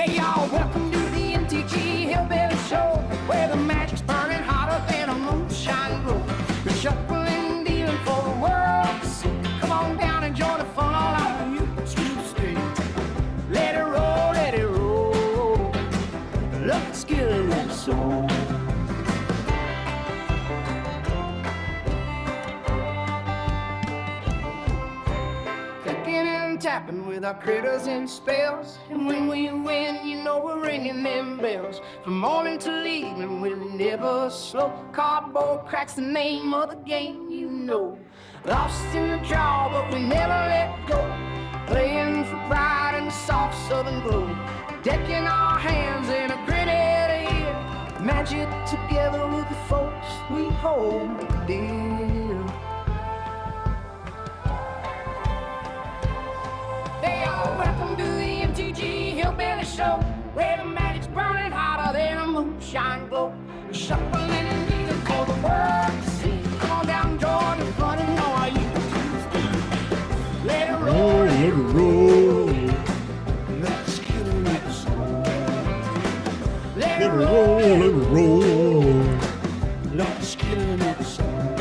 Hey y'all, welcome to the MTG Hillbilly Show, where the magic's burning hotter than a moonshine glow. We're shuffling, dealing for the world to see. Come on down and join the fun, all our mutants to stay. Let it roll, let it roll. Let's get a little soul. Tapping with our critters and spells, and when we win, you know we're ringing them bells. From morning till evening, we're never slow. Cardboard cracks the name of the game, you know. Lost in the draw, but we never let go. Playing for pride in the soft southern glow. Decking our hands in a grinning ear. Magic together with the folks we hold dear. Hey y'all, welcome to the MTG Hillbilly Show, where the magic's burning hotter than a moonshine glow. We're shuffling and dealing for the world to see. Come on down, join the fun and know how you do. Let it roll, let it roll. Let's get a little soul. Let it roll, let it roll. Let's get a little soul.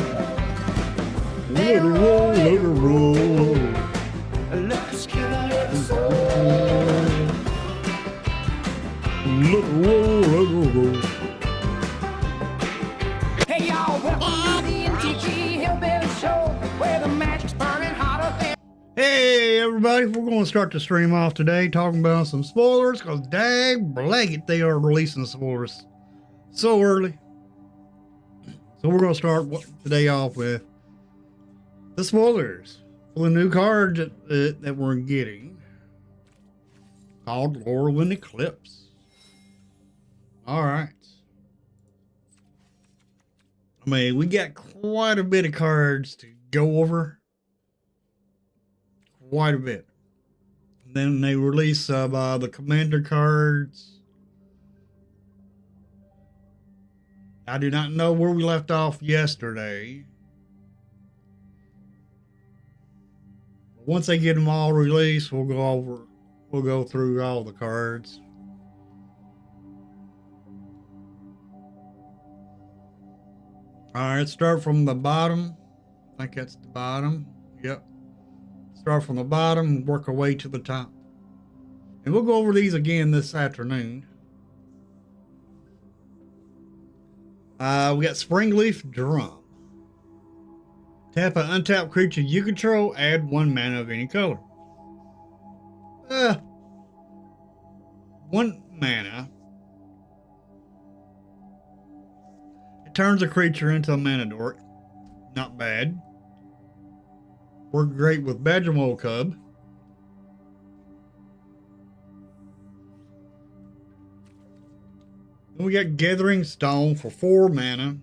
Let it roll, let it roll. Let's get a little soul. Let it roll, let it roll. Hey y'all, welcome to the MTG Hillbilly Show, where the magic's burning hotter than... Hey everybody, we're going to start the stream off today talking about some spoilers, because dag blanket they are releasing spoilers so early. So we're going to start today off with the spoilers for the new card that we're getting, called Lorwyn Eclipse. All right. I mean, we got quite a bit of cards to go over. Quite a bit. And then they release the commander cards. I do not know where we left off yesterday. Once they get them all released, we'll go through all the cards. All right, start from the bottom. I think that's the bottom. Yep. Start from the bottom and work our way to the top. And we'll go over these again this afternoon. We got Springleaf Drum. Tap an untapped creature you control, add 1 mana of any color. 1 mana. It turns a creature into a mana dork. Not bad. Worked great with Badger Mole Cub. Then we got Gathering Stone for 4 mana.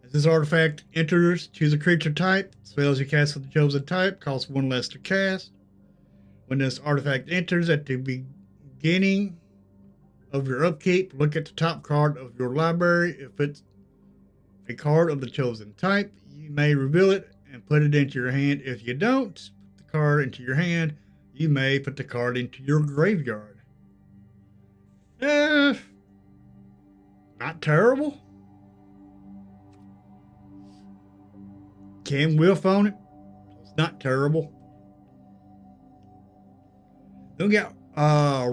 As this artifact enters, choose a creature type. Spells you cast with the chosen type cost 1 less to cast. When this artifact enters at the beginning of your upkeep, look at the top card of your library. If it's a card of the chosen type, you may reveal it and put it into your hand. If you don't put the card into your hand, you may put the card into your graveyard. Not terrible. Can whiff on it. It's not terrible. Then we got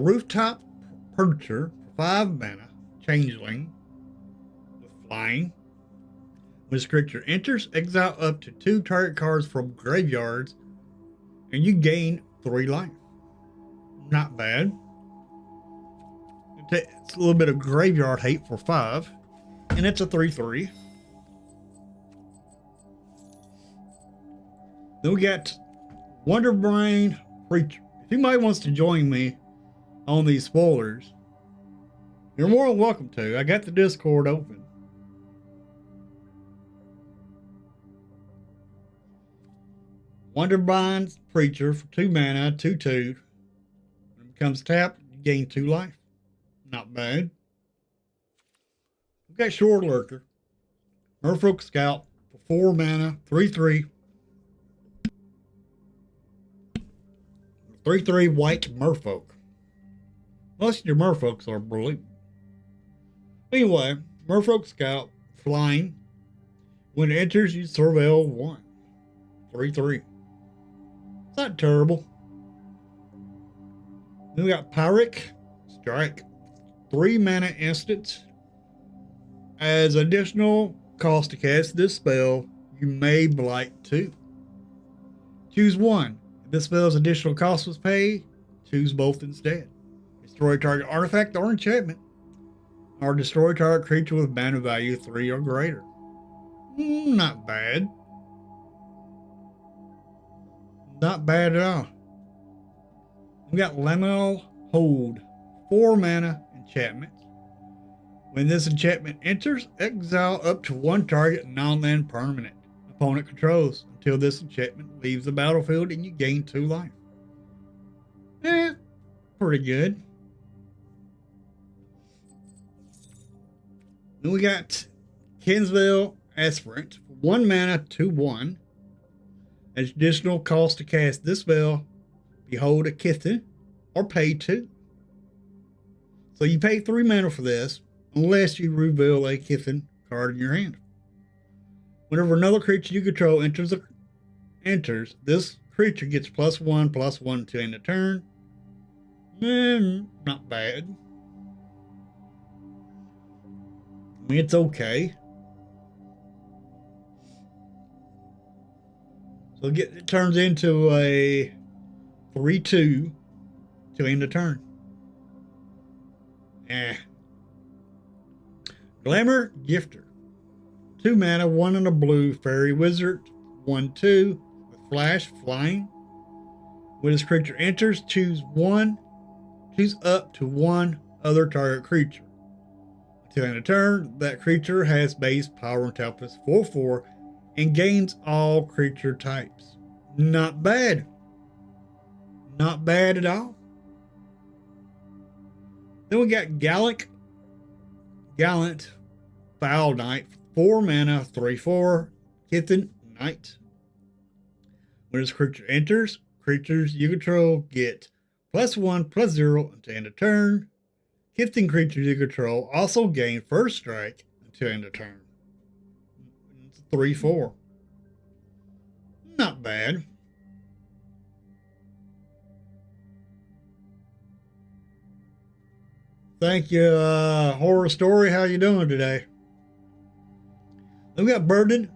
Rooftop Percher for 5 mana, Changeling with flying. When this creature enters, exile up to 2 target cards from graveyards, and you gain 3 life. Not bad. It's a little bit of graveyard hate for 5, and it's a 3/3. Then we got Wonderbrain Preacher. If anybody wants to join me on these spoilers, you're more than welcome to. I got the Discord open. Wonderbrain Preacher for 2 mana, 2/2. When it becomes tapped, you gain 2 life. Not bad. We've got Shore Lurker. Merfolk Scout for 4 mana, 3/3. 3/3 white merfolk. Most of your merfolks are believable. Anyway, Merfolk Scout flying. When it enters, you surveil 1. 3/3. It's not terrible. Then we got Pyrrhic Strike. 3 mana instant. As additional cost to cast this spell, you may Blight 2. Choose 1. If this spell's additional cost was paid, choose both instead. Destroy target artifact or enchantment, or destroy target creature with mana value 3 or greater. Not bad. Not bad at all. We got Liminal Hold. 4 mana enchantment. When this enchantment enters, exile up to 1 target non-land permanent opponent controls until this enchantment leaves the battlefield and you gain 2 life. Pretty good. Then we got Kinsvale Aspirant. 1 mana, 2/1. Additional cost to cast this spell, behold a Kithyn, or pay 2. So you pay 3 mana for this, unless you reveal a Kithyn card in your hand. Whenever another creature you control enters, this creature gets +1/+1 until end of turn. Not bad. I mean, it's okay. So it turns into a 3/2 till end of turn. Glamour Gifter. 2 mana, 1 and a blue fairy wizard. 1/2 with flash flying. When this creature enters, choose up to 1 other target creature. Until end of turn, that creature has base power and toughness 4/4 and gains all creature types. Not bad. Not bad at all. Then we got Gallant Foul Knight. 4 mana, 3/4 Kithyn Knight. When this creature enters, creatures you control get +1/+0 until end of turn. Kithyn creatures you control also gain first strike until end of turn. It's 3/4. Not bad. Thank you, Horror Story. How you doing today? Then we got Burden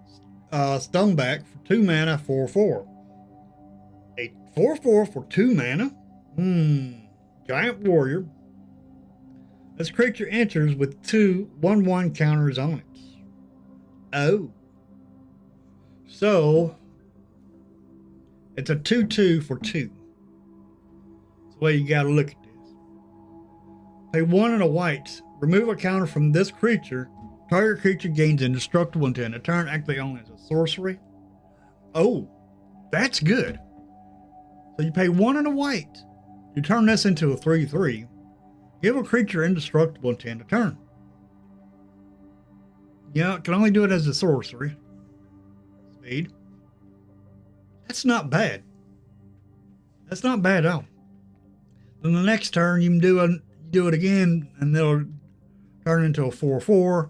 Stoneback for 2 mana, 4/4. A 4/4 for 2 mana? Giant Warrior. This creature enters with 2 1/1 counters on it. Oh. So, it's a 2/2 for 2. That's the way you gotta look at this. Pay 1 and a white. Remove a counter from this creature. Target creature gains indestructible until end of turn. Actually, only as a sorcery. Oh, that's good. So you pay 1 and a white. You turn this into a 3/3. Give a creature indestructible until end of turn. Yeah, it can only do it as a sorcery. Speed. That's not bad. That's not bad at all. Then the next turn you can do it again, and they'll turn into a 4/4.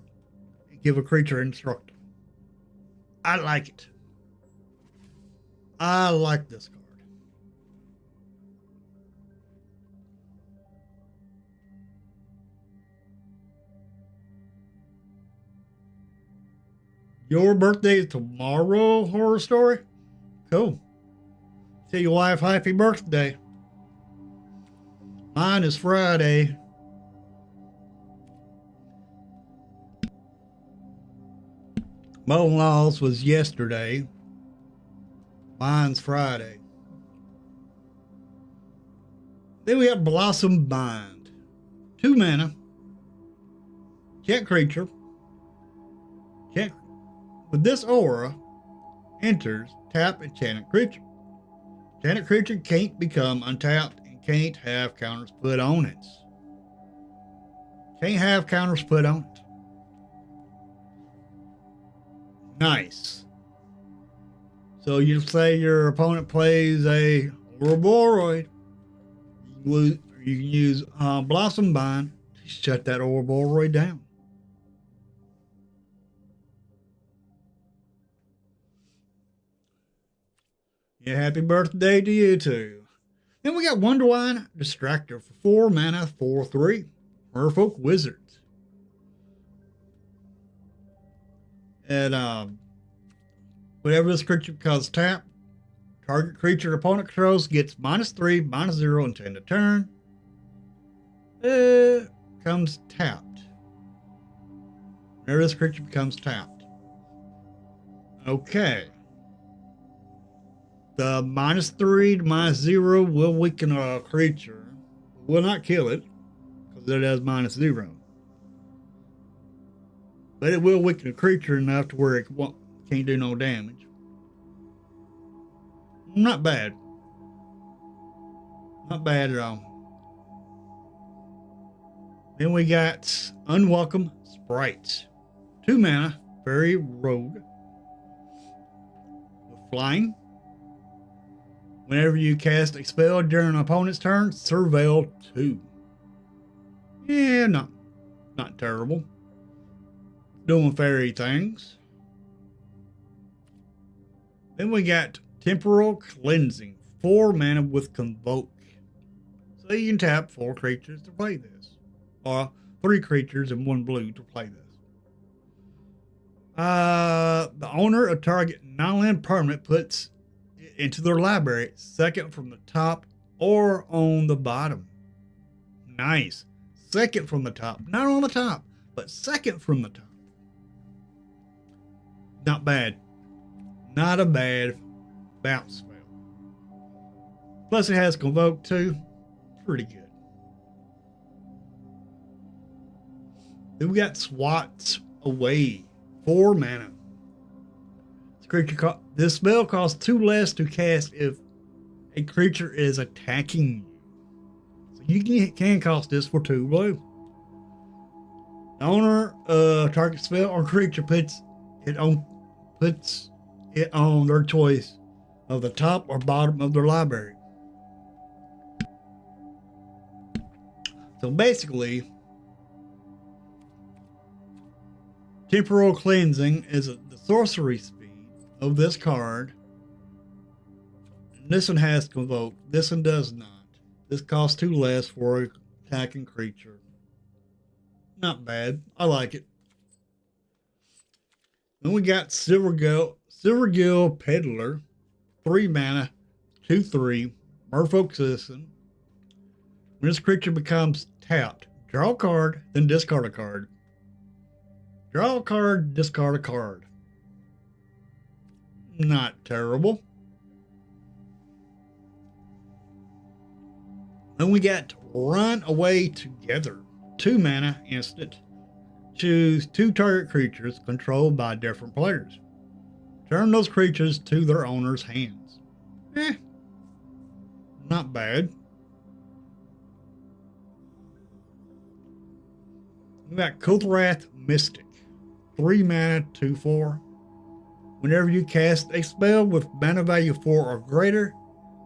Give a creature indestructible. I like it. I like this card. Your birthday is tomorrow, Horror Story? Cool. Tell your wife happy birthday. Mine is Friday. Mother-in-law's was yesterday. Mine's Friday. Then we have Blossom Bind. 2 mana. Check creature. Check. With this aura, enters, tap enchanted creature. Enchanted creature can't become untapped and can't have counters put on it. Can't have counters put on it. Nice. So you say your opponent plays a Ouroboros, you're You can use Blossom Bind to shut that Ouroboros down. Yeah, happy birthday to you too. Then we got Wonderwine Distractor for 4 mana, 4/3. Merfolk Wizards. And whenever this creature becomes tapped, target creature opponent controls gets -3, -0 until end of turn. Comes tapped. Whenever this creature becomes tapped. Okay. The -3 to -0 will weaken a creature. Will not kill it, because it has -0. But it will weaken a creature enough to where it can't do no damage. Not bad. Not bad at all. Then we got Unwelcome Sprites. 2 mana, Fairy Rogue. With flying. Whenever you cast a spell during an opponent's turn, Surveil 2. Yeah, not terrible. Doing fairy things. Then we got Temporal Cleansing. 4 mana with Convoke. So you can tap 4 creatures to play this. Or 3 creatures and 1 blue to play this. The owner of target non-land permanent puts it into their library, second from the top or on the bottom. Nice. Second from the top. Not on the top, but second from the top. Not bad. Not a bad bounce spell. Plus it has Convoke too. Pretty good. Then we got Swats Away. 4 mana. This spell costs 2 less to cast if a creature is attacking you. So you can cost this for 2 blue. The owner of target spell or creature puts it on their choice of the top or bottom of their library. So basically, Temporal Cleansing is the sorcery speed of this card. And this one has Convoke. This one does not. This costs 2 less for an attacking creature. Not bad. I like it. Then we got Silvergill Peddler. 3 mana, 2/3. Merfolk Citizen. When this creature becomes tapped, draw a card, then discard a card. Draw a card, discard a card. Not terrible. Then we got Run Away Together. 2 mana, instant. Choose 2 target creatures controlled by different players. Turn those creatures to their owner's hands. Not bad. We got Kulthrath Mystic. 3 mana, 2/4. Whenever you cast a spell with mana value 4 or greater,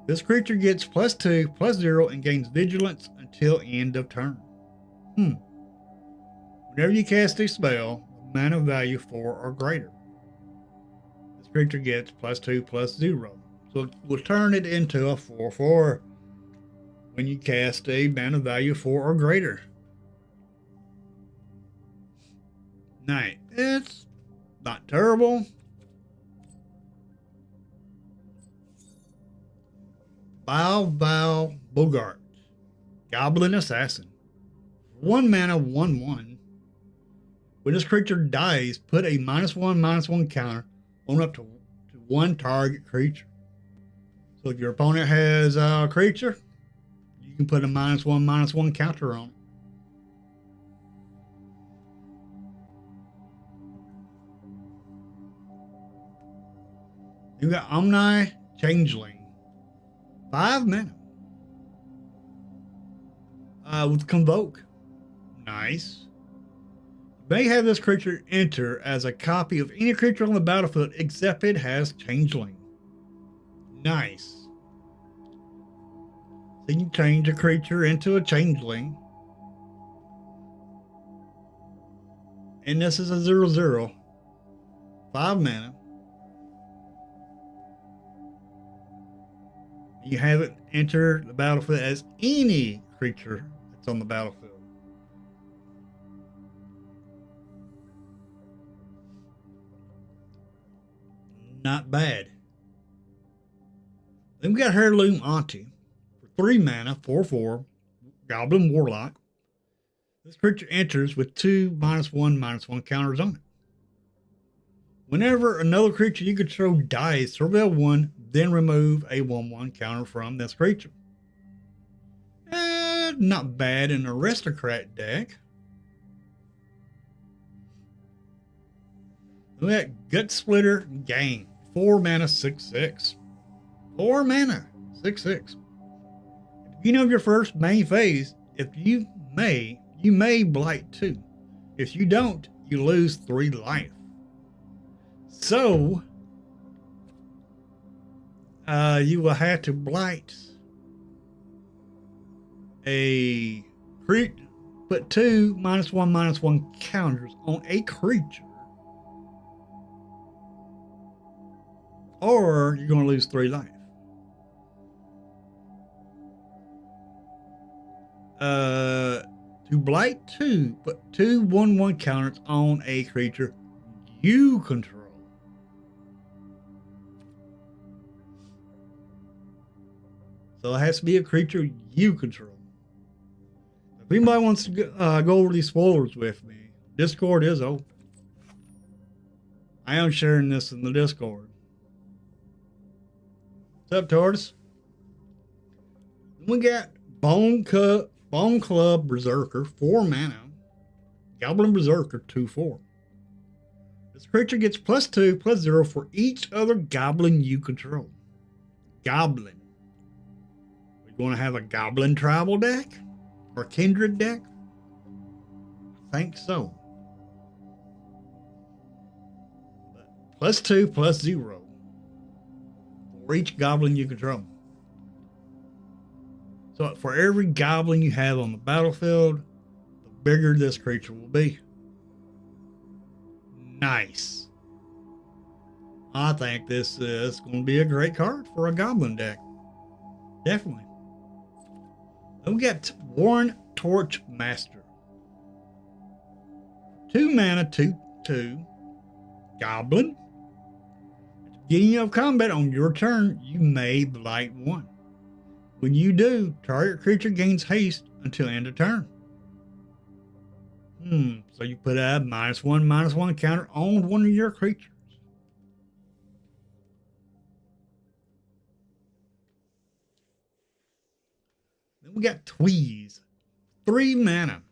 this creature gets +2, +0, and gains vigilance until end of turn. Whenever you cast a spell with mana value 4 or greater, this creature gets +2, +0. So we'll turn it into a 4/4 when you cast a mana value 4 or greater. Nice. It's not terrible. Val Bogart, Goblin Assassin. 1 mana, 1/1. When this creature dies, put a -1/-1 counter on up to 1 target creature. So if your opponent has a creature, you can put a -1/-1 counter on it. You got Omni Changeling. 5 mana. With Convoke. Nice. You may have this creature enter as a copy of any creature on the battlefield except it has Changeling. Nice. So you can change a creature into a changeling. And this is a 0/0. 5 mana. You have it enter the battlefield as any creature that's on the battlefield. Not bad. Then we got Heirloom Auntie. For 3 mana, 4/4, Goblin Warlock. This creature enters with 2 -1/-1 counters on it. Whenever another creature you control dies, reveal 1, then remove a 1/1 counter from this creature. Not bad in an Aristocrat deck. We got Gut Splitter Gang. 4 mana, 6/6. 4 mana, 6/6. At the beginning of your first main phase, if you may blight 2. If you don't, you lose 3 life. So, you will have to blight a creature, put 2 -1/-1 counters on a creature, or you're going to lose 3 life. To blight 2, put 2 1/1 counters on a creature you control. So it has to be a creature you control. If anybody wants to go over these spoilers with me, Discord is open. I am sharing this in the Discord. What's up, Tortoise? We got Bone Club Berserker, 4 mana. Goblin Berserker, 2/4. This creature gets +2/+0 for each other goblin you control. Goblin. We're going to have a Goblin Tribal deck? Or Kindred deck? I think so. +2/+0 for each goblin you control. So for every goblin you have on the battlefield, the bigger this creature will be. Nice. I think this is going to be a great card for a goblin deck. Definitely. Then we got Warren Torch Master. 2 mana, 2/2. Goblin. At the beginning of combat on your turn, you may blight 1. When you do, target creature gains haste until end of turn. So you put a -1/-1 counter on one of your creatures. Then we got Tweeze. 3 mana.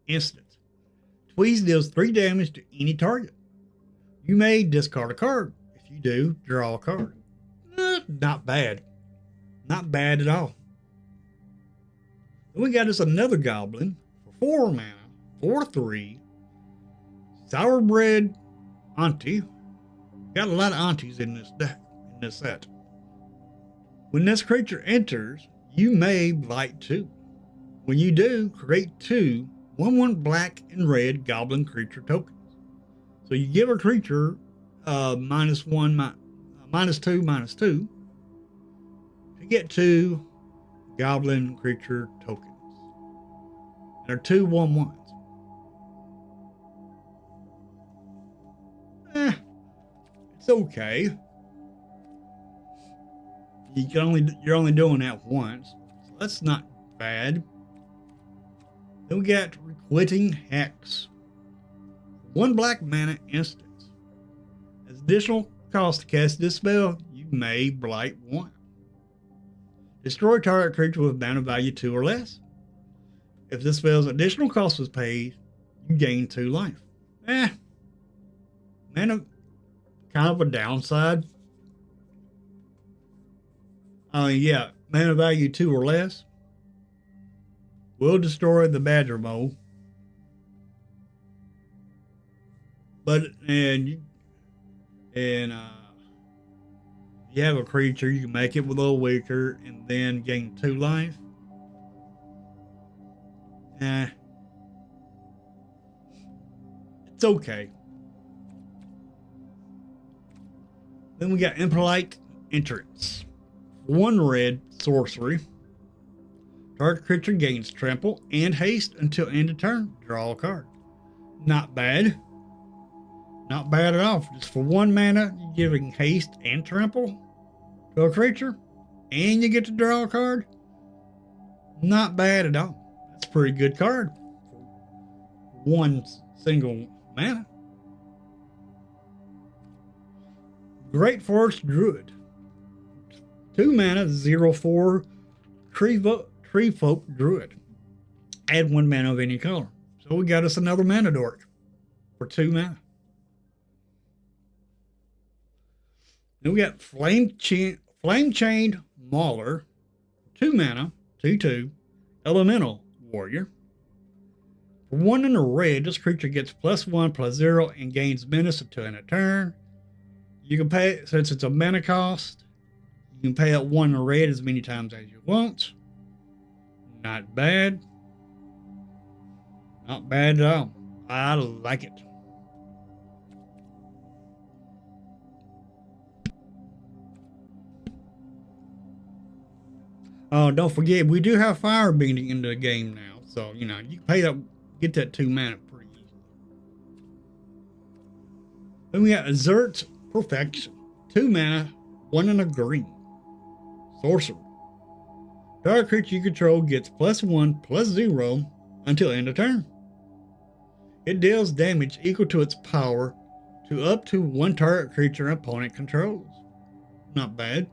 Instant. Tweeze deals 3 damage to any target. You may discard a card. If you do, draw a card. Not bad. Not bad at all. Then we got us another goblin for 4 mana, 4/3. Sourbred Auntie. Got a lot of aunties in this deck, in this set. When this creature enters, you may blight 2. When you do, create 2 1/1 black and red goblin creature tokens. So you give a creature -1, -2 to get 2 goblin creature tokens. They're 2 1/1s. It's okay. You're only doing that once, so that's not bad. Then we got Requiting Hex. 1 black mana instance. As additional cost to cast this spell, you may blight 1. Destroy target creature with mana value 2 or less. If this spell's additional cost was paid, you gain 2 life. Mana, kind of a downside. Yeah, mana value 2 or less will destroy the Badger Mole. But, you have a creature, you can make it a little weaker and then gain 2 life. It's okay. Then we got Impolite Entrance. 1 red sorcery. Target creature gains trample and haste until end of turn. Draw a card. Not bad. Not bad at all. Just for 1 mana, you're giving haste and trample to a creature, and you get to draw a card. Not bad at all. That's a pretty good card for 1 single mana. Great Forest Druid. 2 mana, 0/4 Tree Folk Druid. Add 1 mana of any color. So we got us another mana dork for 2 mana. Then we got Flame Chained Mauler. 2 mana, 2/2 Elemental Warrior. For 1 in a red, this creature gets +1/+0 and gains menace until end of turn. You can pay, since it's a mana cost, you can pay out 1 in a red as many times as you want. Not bad. Not bad at all. I like it. Oh, don't forget, we do have Fire Bending in the game now. So, you know, you can pay up, get that 2 mana pretty easily. Then we got Azert Perfection. 2 mana, 1 in a green. Sorcerer. Target creature you control gets +1/+0 until end of turn. It deals damage equal to its power to up to 1 target creature an opponent controls. Not bad.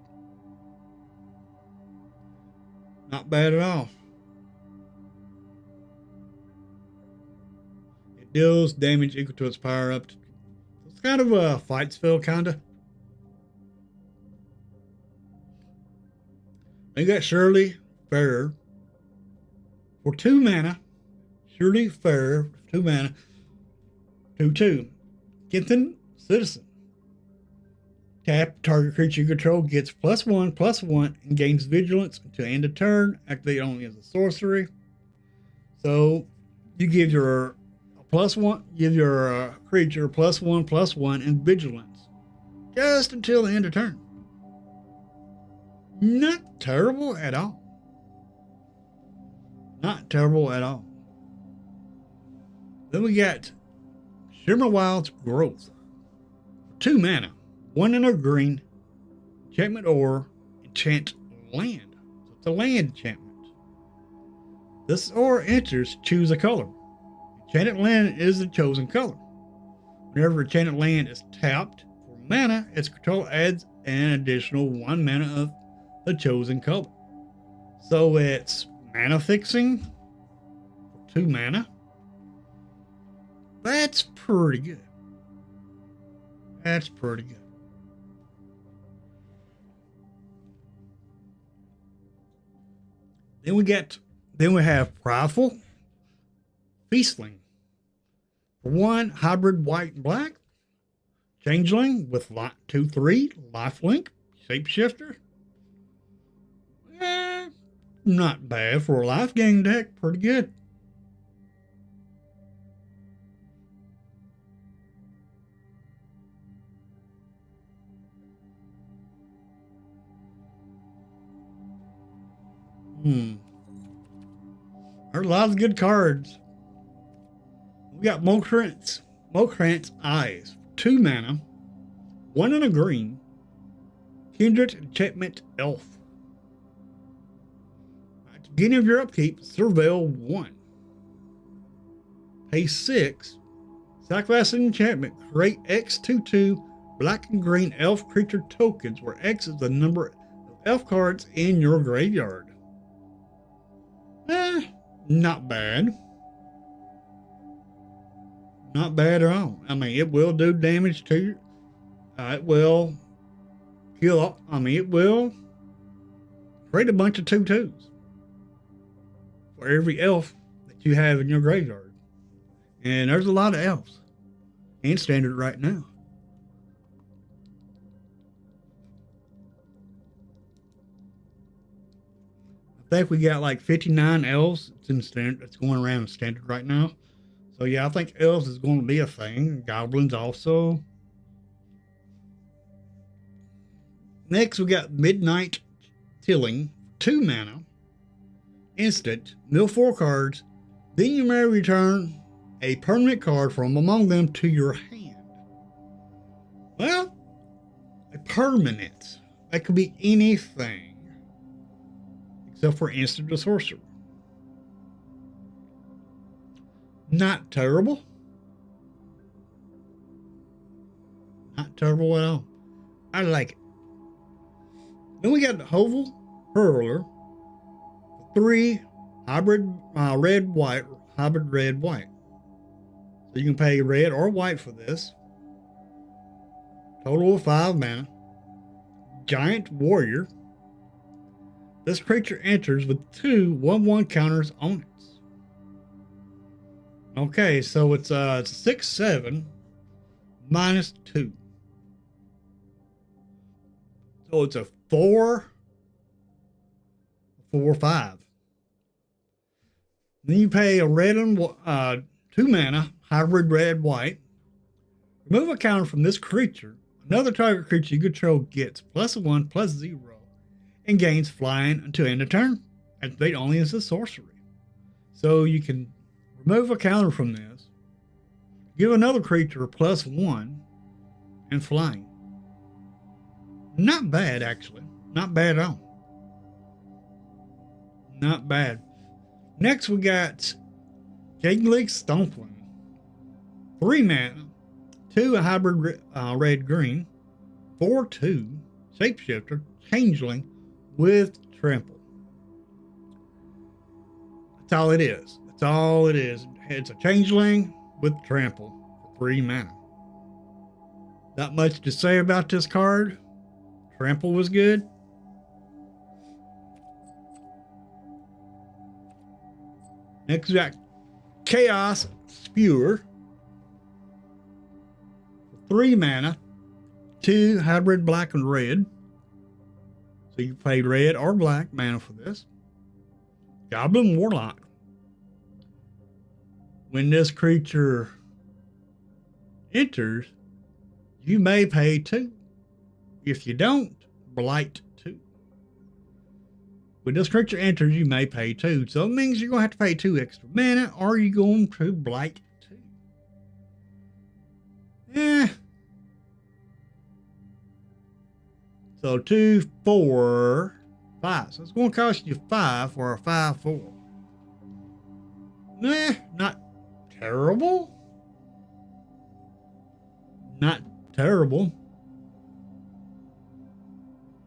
Not bad at all. It deals damage equal to its power up to... It's kind of a fight spell, kinda. They got Surely Farer for 2 mana. Surely Farer, 2 mana. 2/2. Githan Citizen. Tap, target creature you control gets +1/+1 and gains vigilance until end of turn. Activate only as a sorcery. So you give your +1, give your creature +1/+1 and vigilance just until the end of turn. Not terrible at all. Not terrible at all. Then we got Shimmerwild's Growth. 2 mana, 1 in a green, enchantment or enchant land. So it's a land enchantment. This aura enters, choose a color. Enchanted land is the chosen color. Whenever enchanted land is tapped for mana, its control adds an additional 1 mana of the chosen color. So it's mana fixing for 2 mana. That's pretty good. That's pretty good. Then we have Prideful Feastling. For 1 hybrid white and black, changeling with 2/3 lifelink, shapeshifter. Not bad for a life gain deck. Pretty good. There's a lot of good cards. We got Mokrant's Eyes. 2 mana, 1 in a green, Kindred Enchantment Elf. At the beginning of your upkeep, Surveil 1. Pay 6. Sacrifice an enchantment. Create X/2/2 black and green elf creature tokens, where X is the number of elf cards in your graveyard. Not bad. Not bad at all. I mean, it will do damage to you. It will kill. I mean, it will create a bunch of 2/2s for every elf that you have in your graveyard. And there's a lot of elves in standard right now. think we got like 59 elves. It's in standard. It's going around in standard right now. So yeah, I think elves is going to be a thing. Goblins also. Next, we got Midnight Tilling, 2 mana, instant, mill 4 cards. Then you may return a permanent card from among them to your hand. Well, a permanent. That could be anything except for instant or sorcerer. Not terrible. Not terrible at all. I like it. Then we got the Hovel Hurler, 3 hybrid red-white, hybrid red-white. So you can pay red or white for this. Total of 5 mana. Giant Warrior. This creature enters with 2 1/1 counters on it. Okay, so it's 6/7 -2. So it's a 4/5. Then you pay a red and 2 mana hybrid red white. Remove a counter from this creature. Another target creature you control gets +1/+0 and gains flying until end of turn. Activate only as a sorcery. So you can remove a counter from this. Give another creature +1 and flying. Not bad, actually. Not bad at all. Not bad. Next, we got Keglig Stompling. 3 mana, 2 hybrid red-green, 4/2 shapeshifter, changeling with trample. That's all it is. That's all it is. It's a changeling with trample for 3 mana. Not much to say about this card. Trample was good. Next, we got Chaos Spewer. 3 mana, 2 hybrid black and red. So you pay red or black mana for this. Goblin Warlock. When this creature enters, you may pay 2. If you don't, blight 2. When this creature enters, you may pay 2. So it means you're going to have to pay 2 extra mana, or you're going to blight 2. So 2, 4, 5. So it's going to cost you 5 for a 5/4. Not terrible. Not terrible.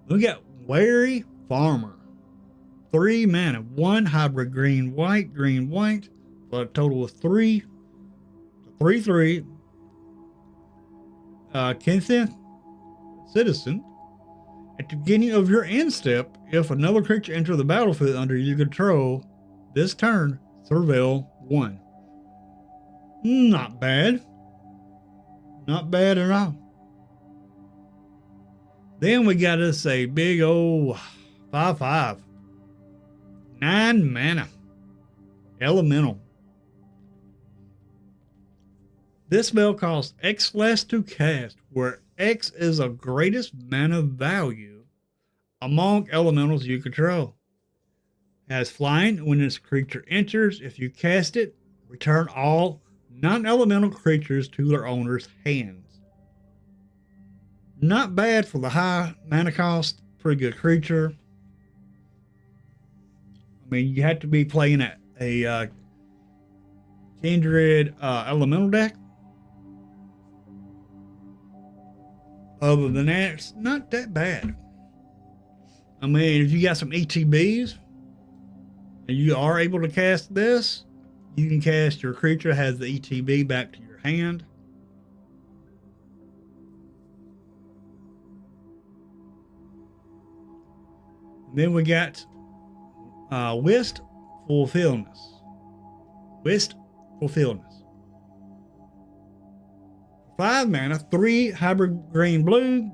We got Wary Farmer. 3 mana, 1 hybrid green white, for a total of 3. 3/3. Kenseth Citizen. At the beginning of your end step, if another creature enters the battlefield under your control this turn, surveil 1. Not bad. Not bad at all. Then we got us a big old 5/5. 9 mana. Elemental. This spell costs X less to cast, where X is the greatest mana value among elementals you control. Has flying. When this creature enters, if you cast it, return all non-elemental creatures to their owner's hands. Not bad for the high mana cost. Pretty good creature. I mean, you have to be playing a Kindred elemental deck. Other than that, it's not that bad. I mean, if you got some ETBs and you are able to cast this, you can cast your creature has the ETB back to your hand. And then we got Wistfulness. Wistfulness. 5 mana, 3 hybrid green blue.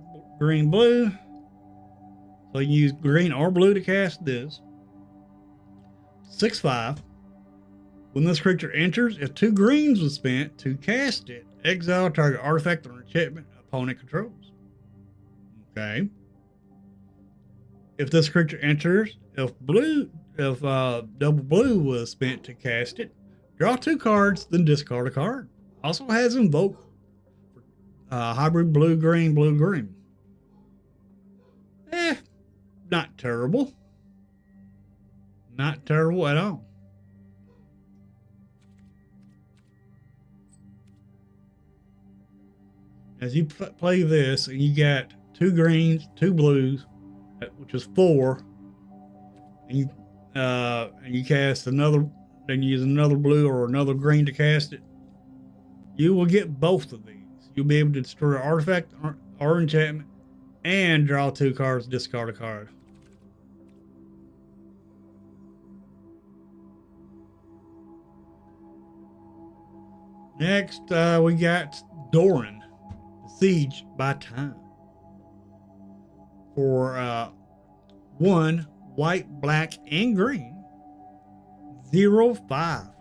So you can use green or blue to cast this. 6/5. When this creature enters, if 2 greens was spent to cast it, exile target artifact or enchantment opponent controls. Okay. If this creature enters, if double blue was spent to cast it, draw 2 cards, then discard a card. Also has invoke. Hybrid blue-green, blue-green. Not terrible. Not terrible at all. As you play this, and you got 2 greens, 2 blues, which is 4, and you cast another, then you use another blue or another green to cast it, you will get both of these. You'll be able to destroy an artifact or enchantment and draw 2 cards, discard a card. Next, we got Doran, Siege by Time. For 1 white, black, and green, 0/5.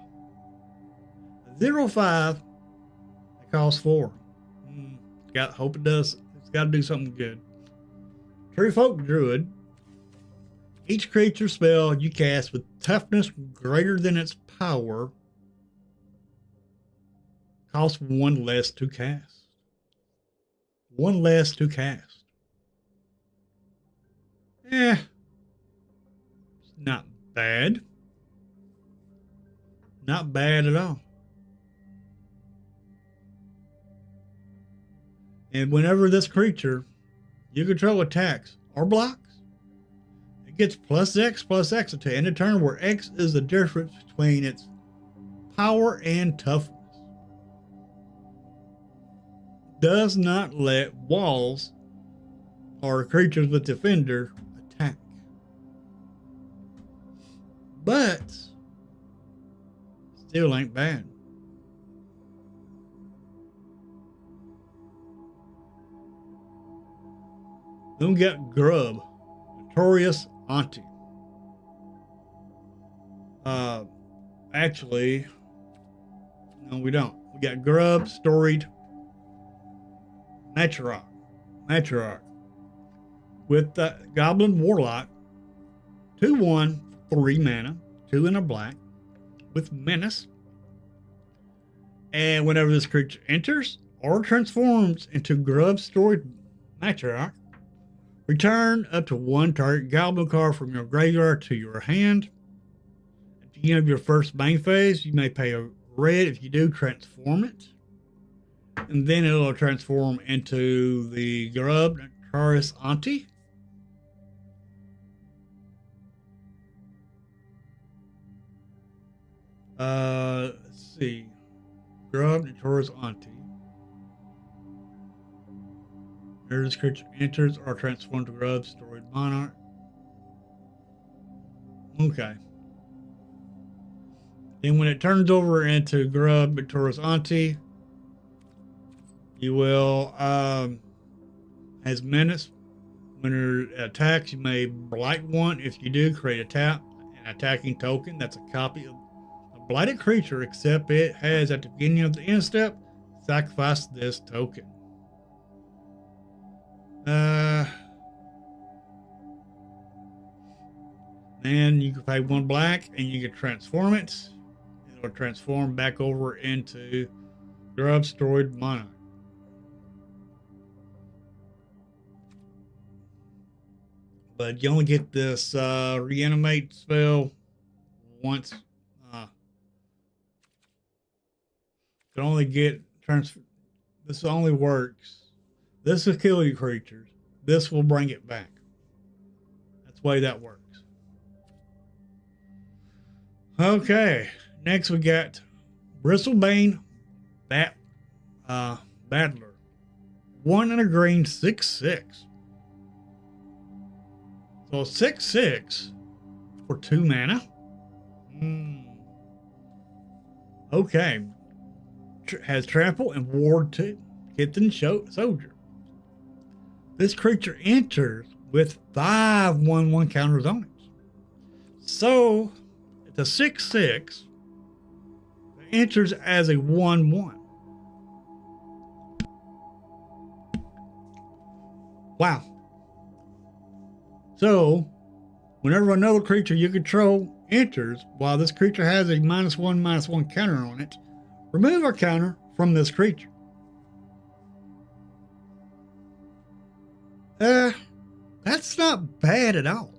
0/5, it costs 4. Hope it does. It's got to do something good. Treefolk Druid. Each creature spell you cast with toughness greater than its power costs 1 less to cast. 1 less to cast. It's not bad. Not bad at all. And whenever this creature you control attacks or blocks, it gets +X attack in a turn where X is the difference between its power and toughness. Does not let walls or creatures with defender attack. But still ain't bad. Then we got Grub, Notorious Auntie. Actually, no, we don't. We got Grub, Storied Matriarch. With the Goblin Warlock, 2/1, 3 mana, 2 and a black, with Menace. And whenever this creature enters or transforms into Grub, Storied Matriarch, return up to 1 target Goblin card from your graveyard to your hand. At the end of your first main phase, you may pay a red. If you do, transform it. And then it'll transform into the Grub Notorious Auntie. Let's see. Grub Notorious Auntie. Whenever this creature enters or transforms to Grub Storied Monarch. Okay. Then when it turns over into Grub Notorious Auntie, you will, as Menace, when it attacks, you may blight 1. If you do, create a tap, an attacking token. That's a copy of a blighted creature, except it has, at the beginning of the end step, sacrifice this token. Then you can pay 1 black and you can transform it. It'll transform back over into Grub Storied Monarch. But you only get this reanimate spell once. You can only get this only works. This will kill your creatures. This will bring it back. That's the way that works. Okay. Next we got Bristlebane Battler. 1 and a green, 6/6. So 6/6 for 2 mana. Okay. Has trample and ward 2. Kitten Soldier. This creature enters with 5/1/1 counters on it. So It's a 6/6 that enters as a 1/1. Wow. So, whenever another creature you control enters, while this creature has a -1/-1 counter on it, remove a counter from this creature. That's not bad at all.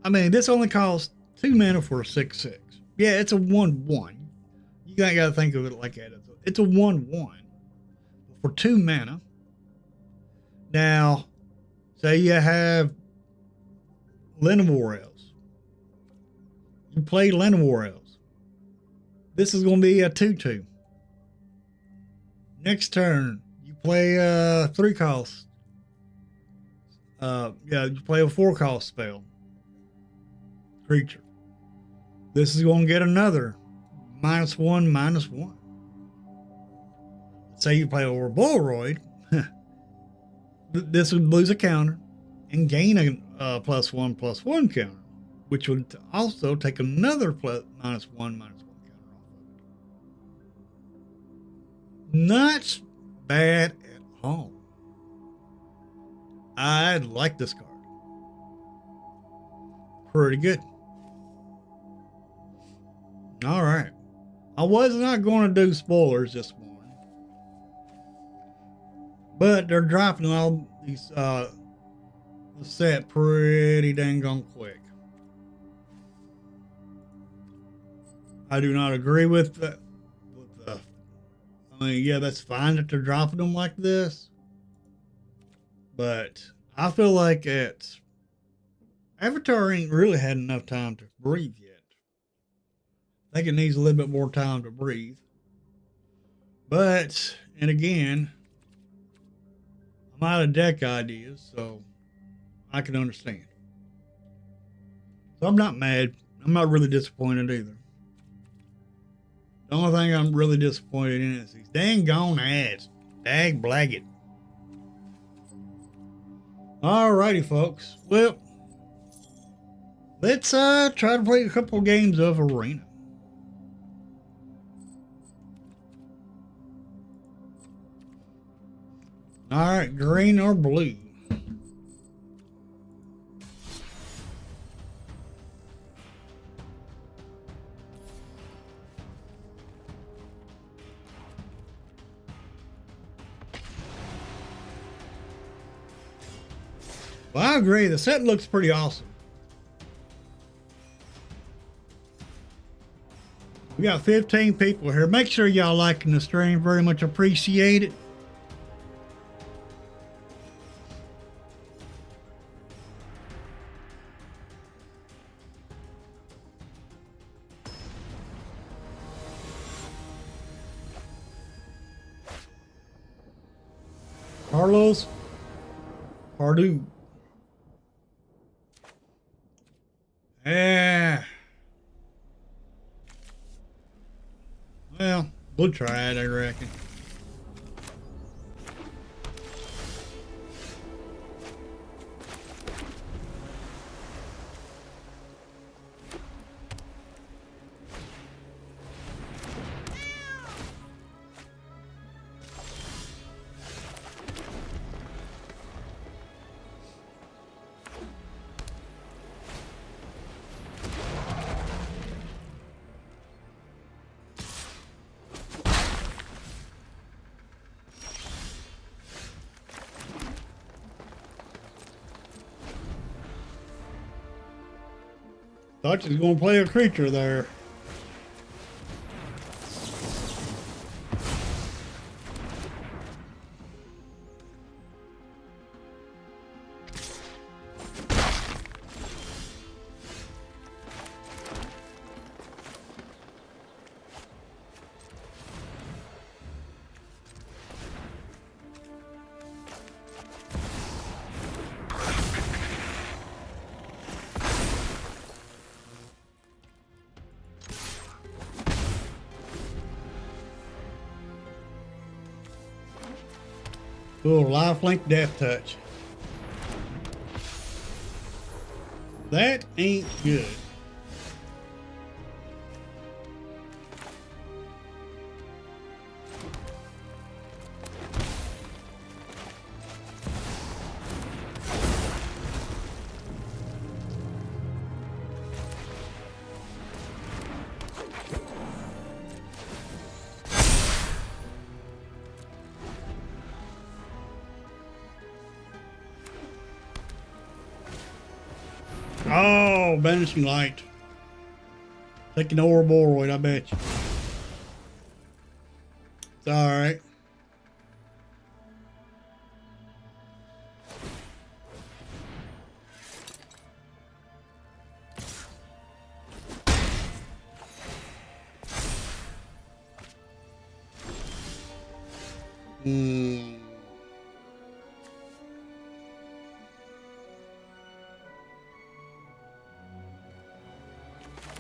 I mean, this only costs 2 mana for a 6/6. Yeah, it's a 1/1. You got to think of it like that. It's a 1/1 for 2 mana. Now, say you have Llanowar Elves. You play Llanowar Elves. This is going to be a 2/2. Next turn, you play 3 cost. You play a 4 cost spell. Creature. This is going to get another -1/-1. Say you play over Bolroid. This would lose a counter and gain a +1/+1 counter, which would also take another -1/-1 counter off of it. Not bad at all. I like this card. Pretty good. All right. I was not going to do spoilers this morning, but they're dropping all these the set pretty dang on quick. I do not agree with the. I mean, yeah, that's fine that they're dropping them like this, but I feel like Avatar ain't really had enough time to breathe yet. I think it needs a little bit more time to breathe. But, and again, I'm out of deck ideas, so I can understand. So I'm not mad. I'm not really disappointed either. The only thing I'm really disappointed in is these dang gone ads. Dag blagged. Alrighty, folks. Well, let's try to play a couple of games of Arena. Alright, green or blue? Well, I agree. The set looks pretty awesome. We got 15 people here. Make sure y'all liking the stream. Very much appreciate it. Carlos Pardue. Yeah. Well, we'll try it, I reckon. Thought you was gonna play a creature there. Cool, lifelink death touch. That ain't good. Oh, Vanishing Light. Taking Ouroboros, I bet you. It's alright.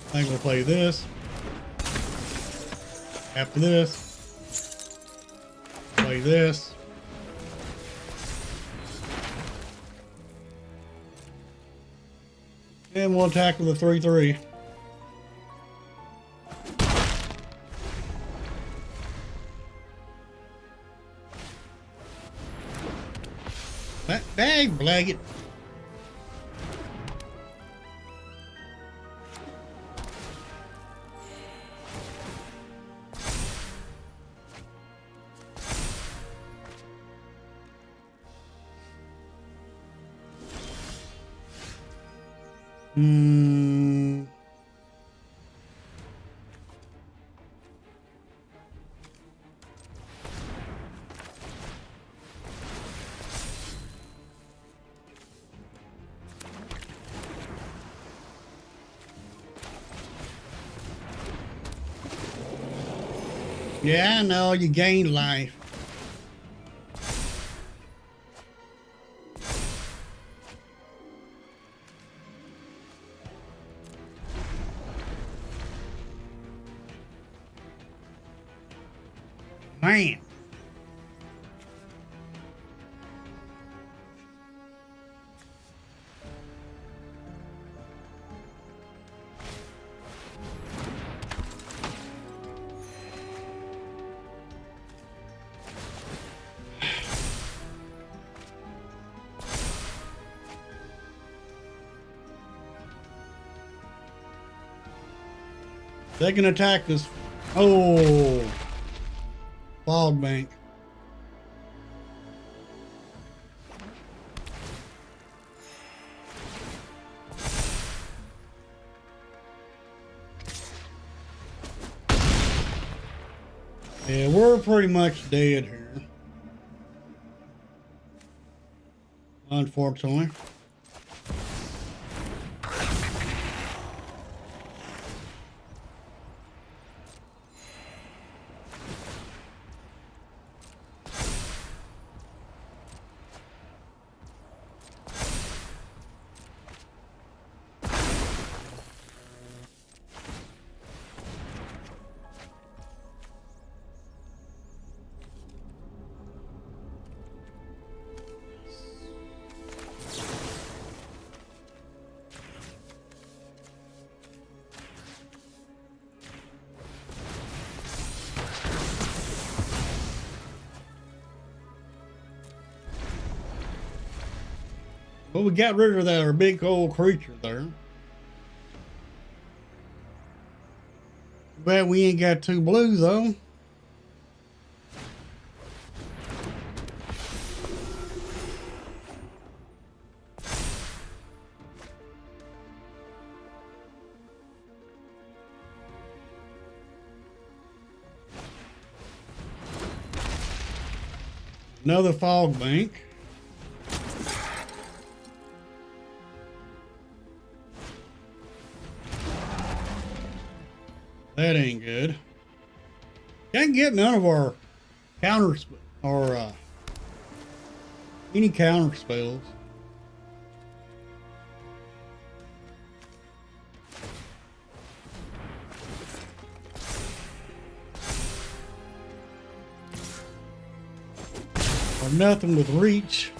I think we'll play this. After this, play this. And we'll attack with a 3/3. Bag blanket. Yeah, I know, you gain life. Man. Second attack is, oh, Fog Bank. Yeah, we're pretty much dead here, unfortunately. Well, we got rid of that big old creature there. But we ain't got 2 blues though. Another Fog Bank. That ain't good. Can't get none of our counters or any counter spells. Or nothing with reach.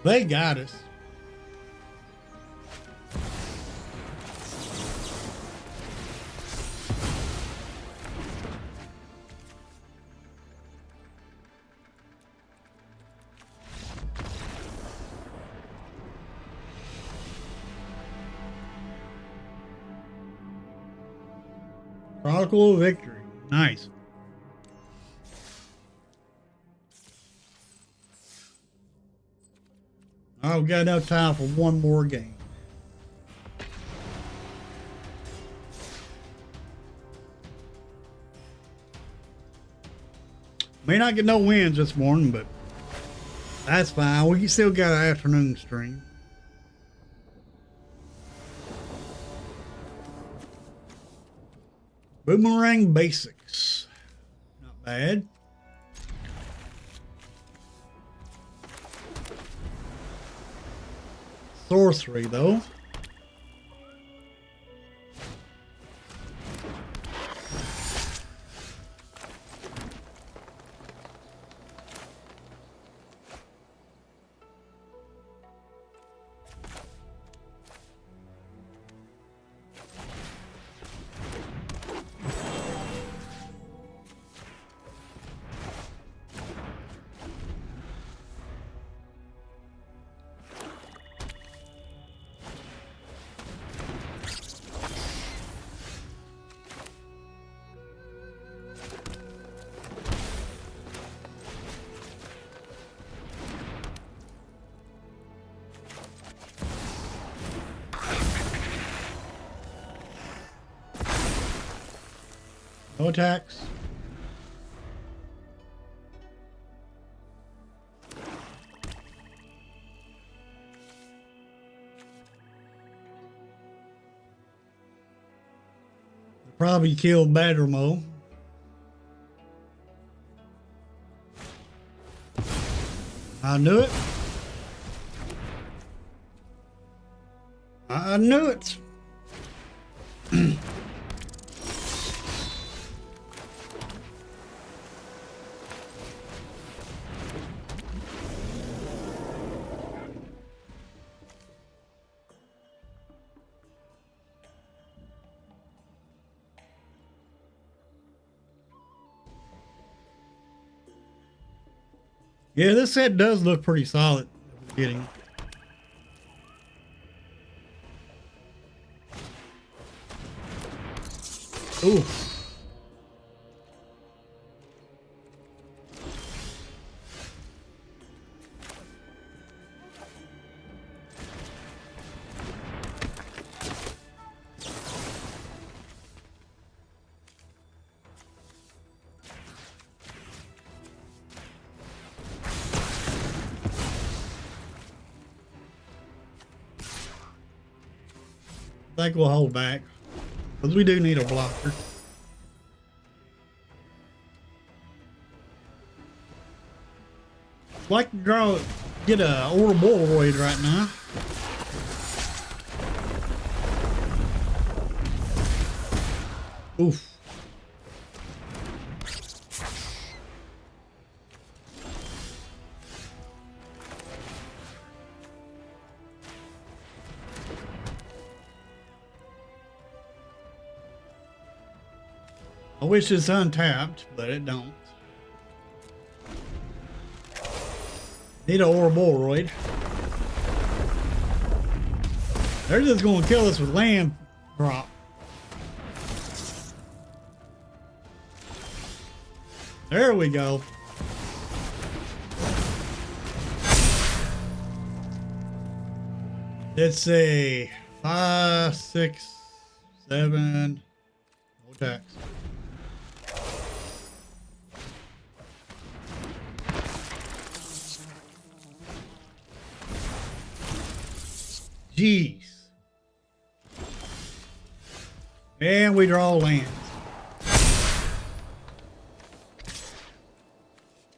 They got us. Chronicle of Victory. Nice. All right, we got enough time for one more game. May not get no wins this morning, but that's fine. We still got an afternoon stream. Boomerang Basics. Not bad. Sorcery, though. No attacks. Probably killed Badgermo. I knew it. I knew it. Yeah, this set does look pretty solid. Getting. Ooh. I think we'll hold back because we do need a blocker. I'd like to get a Ouroboros right now. Oof. I wish it's untapped, but it don't. Need an Ouroboros. They're just gonna kill us with land drop. There we go. Let's see. 5, 6, 7. No attacks. Jeez. And we draw lands.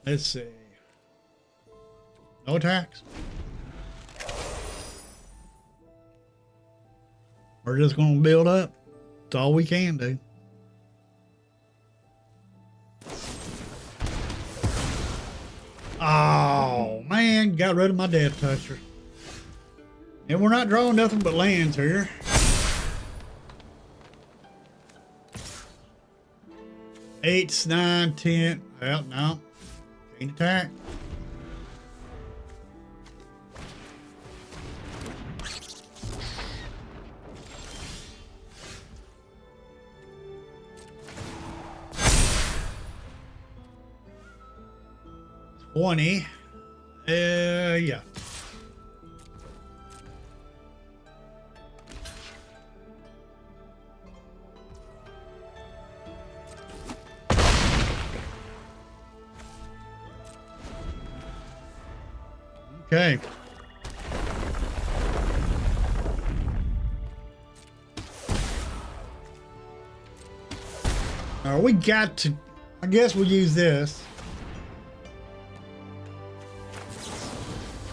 Let's see. No attacks. We're just going to build up. That's all we can do. Oh, man. Got rid of my Death Toucher. And we're not drawing nothing but lands here. Eights, 9, 10. Well, no. Can't attack. 20. Yeah. Okay. All right, we got to, I guess we'll use this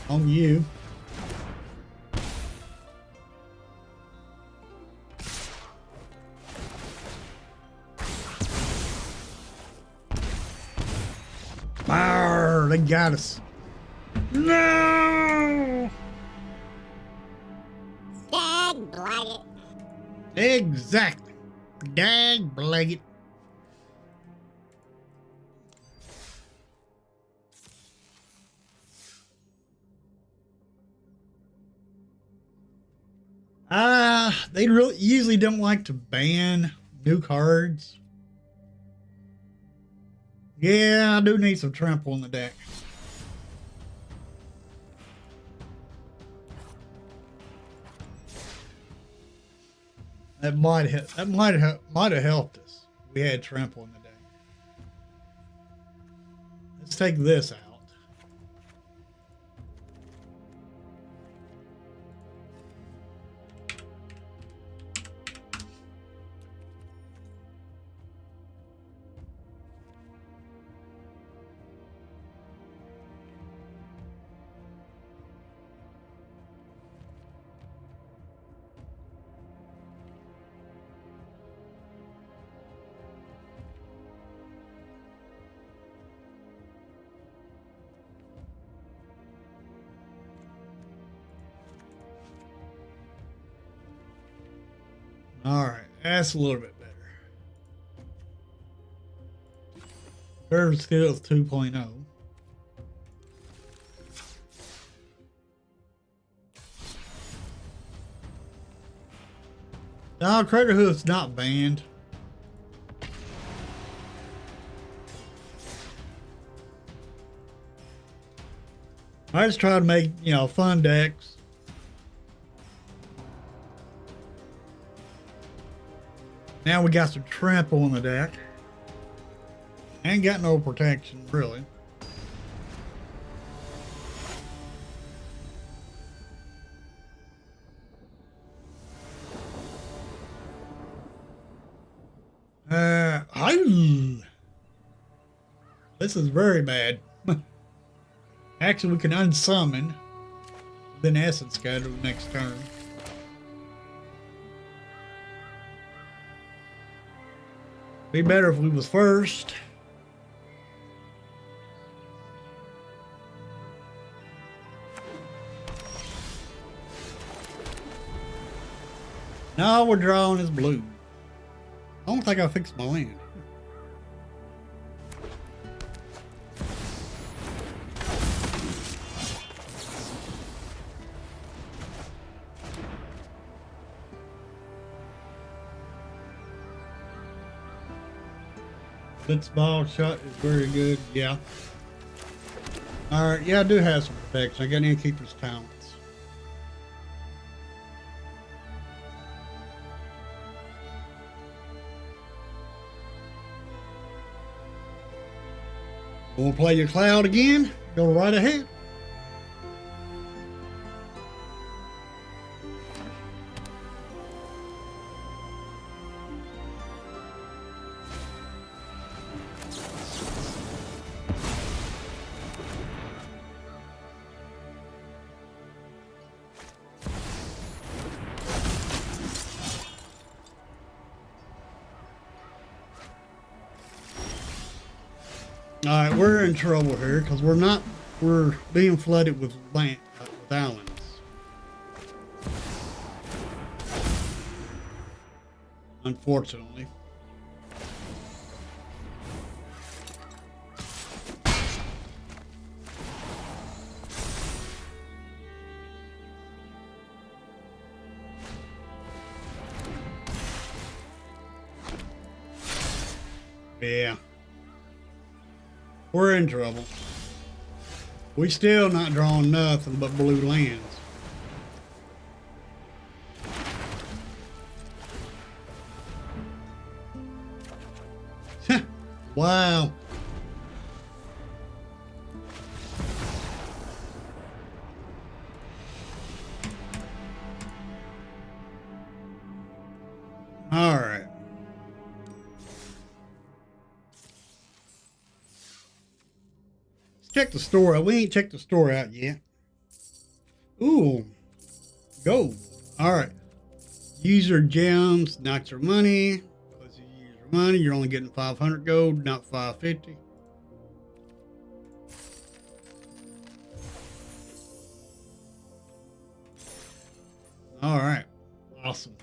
on you. Arr, they got us. No! Dag blaggit. Exactly. Dag blaggit. They really usually don't like to ban new cards. Yeah, I do need some trample in the deck. That might have helped us. We had trample in the deck. Let's take this out. All right, that's a little bit better. Curve skills 2.0. No, Crater Hoof's not banned. I just try to make, fun decks. Now we got some trample on the deck. Ain't got no protection, really. This is very bad. Actually, we can unsummon, then Essence Scatter next turn. Be better if we was first. Now we're drawing is blue. I don't think I fixed my land. Blitzball shot is very good, yeah. Alright, yeah, I do have some protection. I got Innkeeper's Talents. Want to play your cloud again? Go right ahead. All right, we're in trouble here because we're being flooded with land, with islands. Unfortunately. Yeah. We're in trouble. We still not drawing nothing but blue lands. Wow. All right. Let's check the store out. We ain't checked the store out yet. Ooh. Gold. All right. Use your gems, not your money. Because you use your money, you're only getting 500 gold, not 550. All right. Awesome.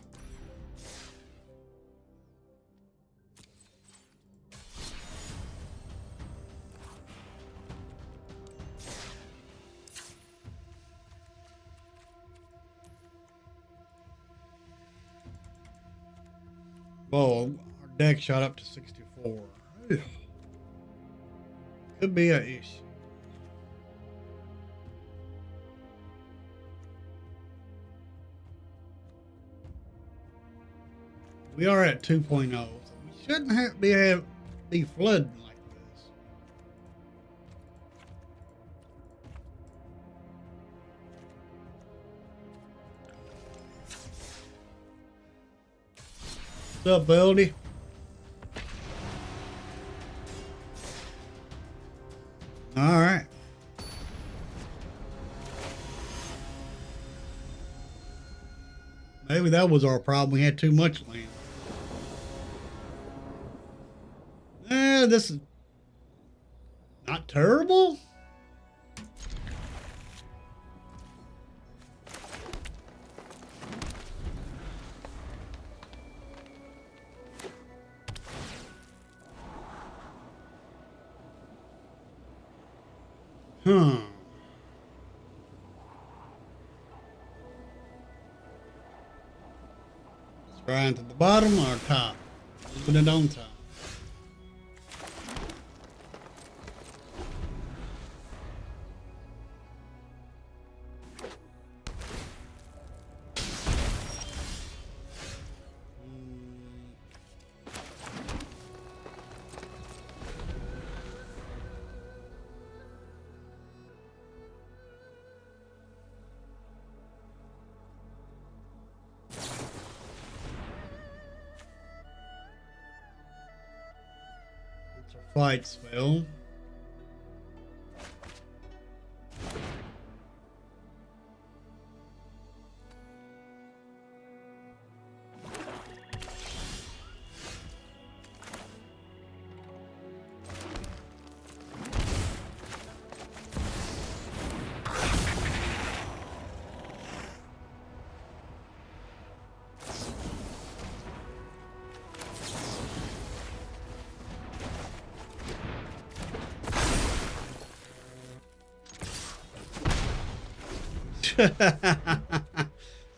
Whoa, our deck shot up to 64. Ugh. Could be an issue. We are at 2.0, so we shouldn't have to be flooding like this. What's up, Beldy? All right. Maybe that was our problem. We had too much land. This is not terrible. Let's grind to the bottom or top. Open it on top. Fight spell.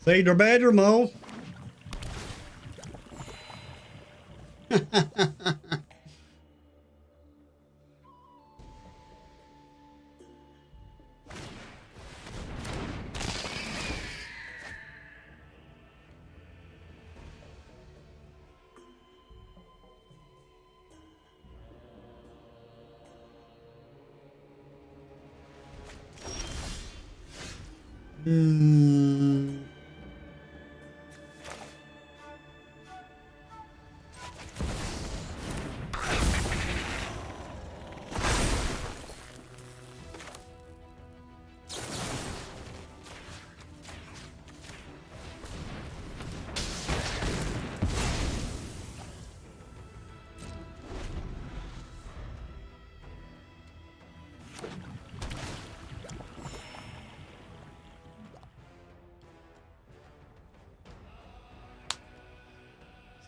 Say your badger, Mo.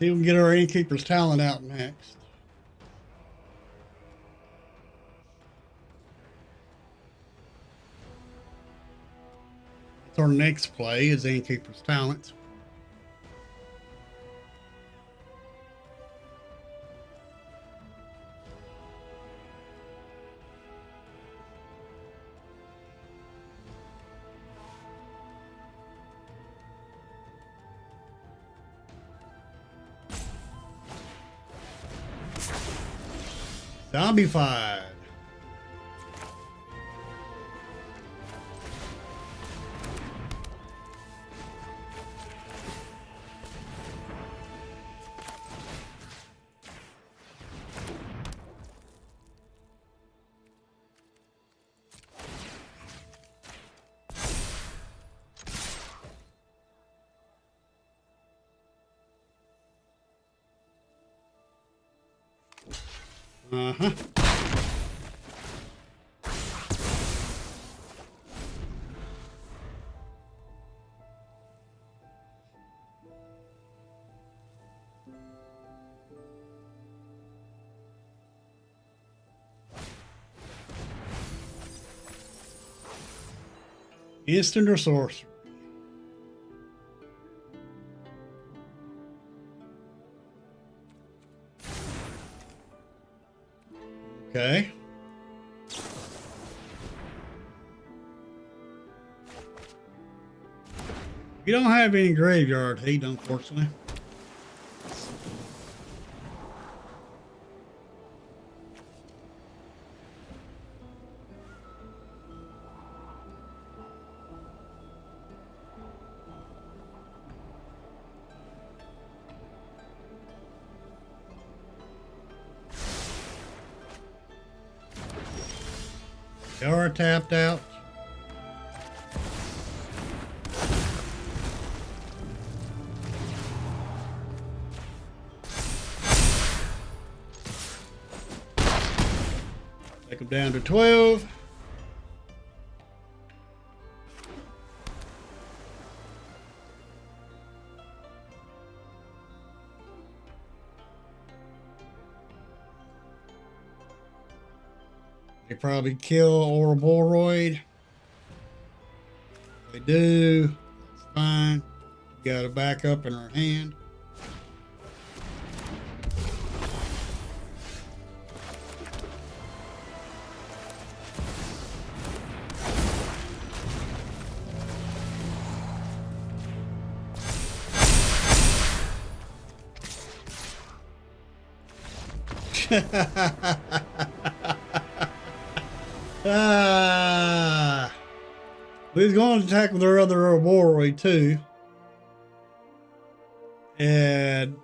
See if we can get our Innkeeper's Talent out next. That's our next play is Innkeeper's Talent. Zombified. Uh-huh. Instant or sorcery? Okay. You don't have any graveyard heat, unfortunately. They are tapped out. Take them down to 12. They probably kill Ouroboros. They do. That's fine. Got a backup in her hand. We're going to attack with our other Ouroboros too. And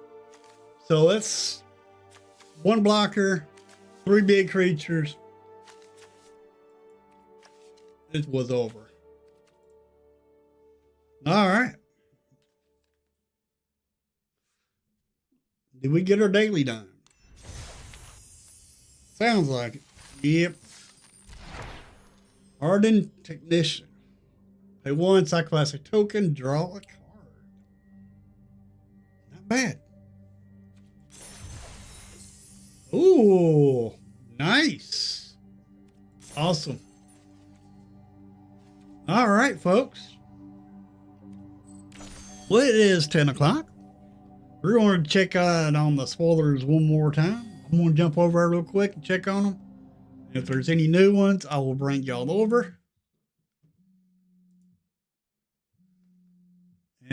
so that's one blocker, 3 big creatures. It was over. All right. Did we get our daily done? Sounds like it. Yep. Hardened Technician. Pay 1, sacrifice a token, draw a card. Not bad. Ooh, nice. Awesome. All right, folks. Well, it is 10 o'clock. We're going to check out on the spoilers one more time. I'm going to jump over there real quick and check on them. If there's any new ones, I will bring y'all over.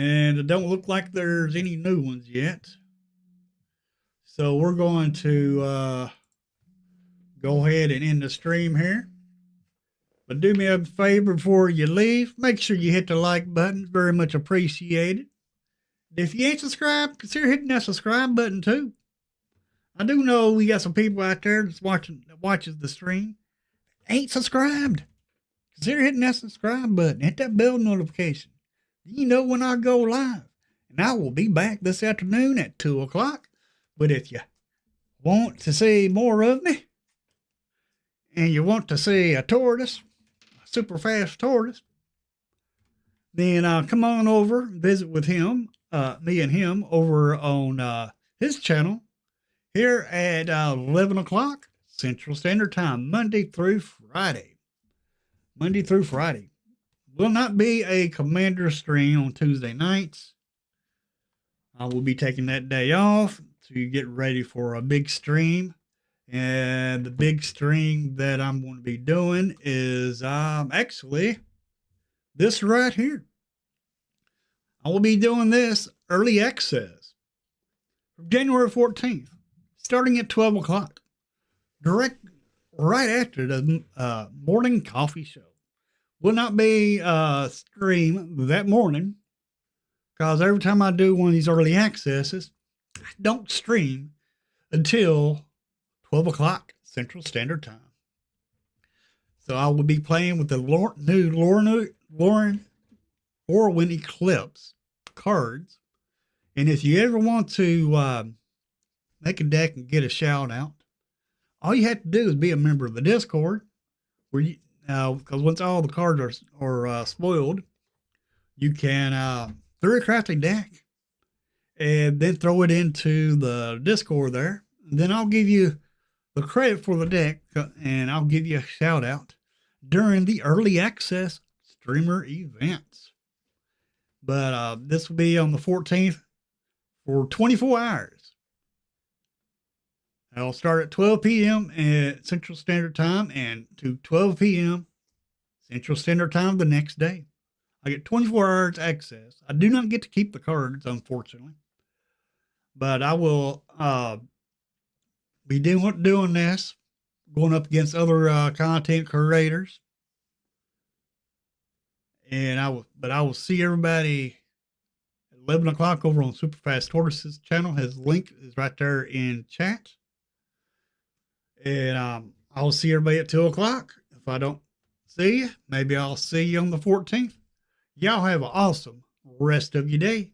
And it don't look like there's any new ones yet. So we're going to go ahead and end the stream here. But do me a favor before you leave. Make sure you hit the like button. Very much appreciated. If you ain't subscribed, consider hitting that subscribe button too. I do know we got some people out there that watches the stream. Ain't subscribed. Consider hitting that subscribe button. Hit that bell notification. You know when I go live. And I will be back this afternoon at 2 o'clock. But if you want to see more of me, and you want to see a tortoise, a super fast tortoise, then come on over and visit with him, me and him, over on his channel here at 11 o'clock Central Standard Time, Monday through Friday. Monday through Friday. Will not be a Commander stream on Tuesday nights. I will be taking that day off to get ready for a big stream. And the big stream that I'm going to be doing is actually this right here. I will be doing this early access from January 14th, starting at 12 o'clock. direct right after the morning coffee show. Will not be stream that morning because every time I do one of these early accesses, I don't stream until 12 o'clock Central Standard Time. So I will be playing with the new Lauren Orwin Eclipse cards. And if you ever want to make a deck and get a shout out, all you have to do is be a member of the Discord, where you because once all the cards are spoiled, you can throw a crafting deck and then throw it into the Discord there. And then I'll give you the credit for the deck, and I'll give you a shout out during the early access streamer events. But this will be on the 14th for 24 hours. I'll start at 12 p.m. at Central Standard Time and to 12 p.m. Central Standard Time the next day. I get 24 hours access. I do not get to keep the cards, unfortunately. But I will be doing this, going up against other content creators. And I will see everybody at 11 o'clock over on Superfast Tortoise's channel. His link is right there in chat. And I will see everybody at 2 o'clock. If I don't see you, maybe I'll see you on the 14th. Y'all have an awesome rest of your day.